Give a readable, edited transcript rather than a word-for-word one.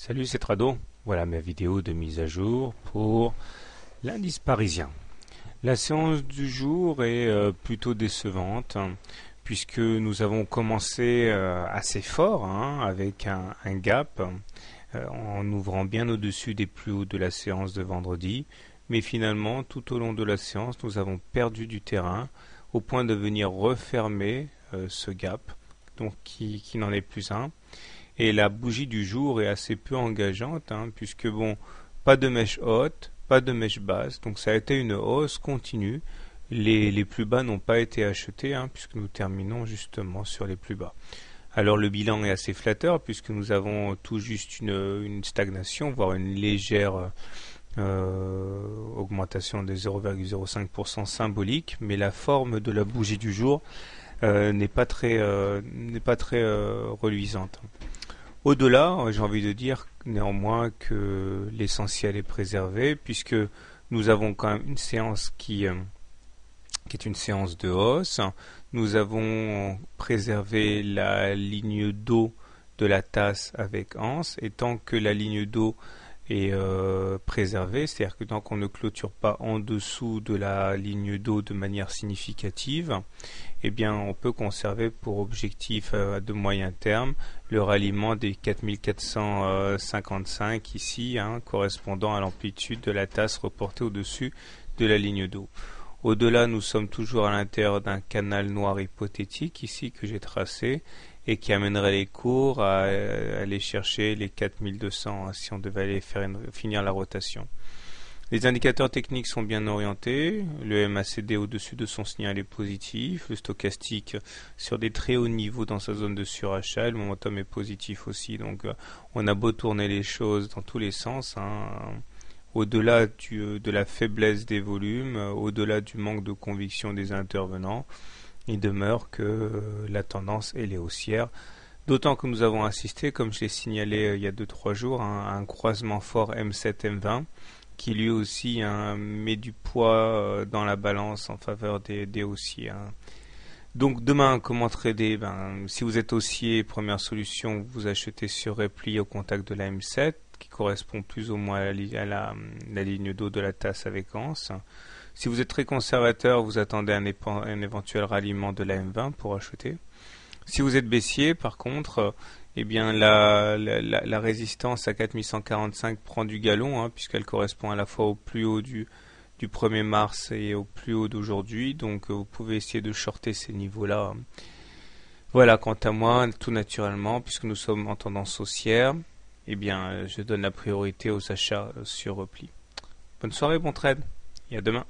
Salut, c'est Trado. Voilà ma vidéo de mise à jour pour l'indice parisien. La séance du jour est plutôt décevante puisque nous avons commencé assez fort avec un gap en ouvrant bien au-dessus des plus hauts de la séance de vendredi. Mais finalement, tout au long de la séance, nous avons perdu du terrain au point de venir refermer ce gap, donc qui n'en est plus un. Et la bougie du jour est assez peu engageante, puisque bon, pas de mèche haute, pas de mèche basse, donc ça a été une hausse continue. Les plus bas n'ont pas été achetés, puisque nous terminons justement sur les plus bas. Alors le bilan est assez flatteur, puisque nous avons tout juste une stagnation, voire une légère augmentation de 0,05% symbolique, mais la forme de la bougie du jour n'est pas très reluisante. Au-delà, j'ai envie de dire néanmoins que l'essentiel est préservé, puisque nous avons quand même une séance qui est une séance de hausse. Nous avons préservé la ligne d'eau de la tasse avec anse, et tant que la ligne d'eau est préservée, c'est-à-dire que tant qu'on ne clôture pas en dessous de la ligne d'eau de manière significative, eh bien on peut conserver pour objectif de moyen terme le ralliement des 4455 ici, correspondant à l'amplitude de la tasse reportée au-dessus de la ligne d'eau. Au-delà, nous sommes toujours à l'intérieur d'un canal noir hypothétique ici que j'ai tracé et qui amènerait les cours à aller chercher les 4200 si on devait aller finir la rotation. Les indicateurs techniques sont bien orientés, le MACD au-dessus de son signal est positif, le stochastique sur des très hauts niveaux dans sa zone de surachat, le momentum est positif aussi, donc on a beau tourner les choses dans tous les sens, au-delà de la faiblesse des volumes, au-delà du manque de conviction des intervenants, il demeure que la tendance elle est haussière. D'autant que nous avons assisté, comme je l'ai signalé il y a 2-3 jours, à un croisement fort M7-M20 qui lui aussi met du poids dans la balance en faveur des haussiers. Donc demain, comment trader? Si vous êtes haussier, première solution, vous achetez sur repli au contact de la M7 qui correspond plus ou moins à la ligne d'eau de la tasse avec anse. Si vous êtes très conservateur, vous attendez un éventuel ralliement de la M20 pour acheter. Si vous êtes baissier, par contre, eh bien la résistance à 4145 prend du galon, puisqu'elle correspond à la fois au plus haut du 1er mars et au plus haut d'aujourd'hui. Donc vous pouvez essayer de shorter ces niveaux-là. Voilà, quant à moi, tout naturellement, puisque nous sommes en tendance haussière, eh bien je donne la priorité aux achats sur repli. Bonne soirée, bon trade, et à demain.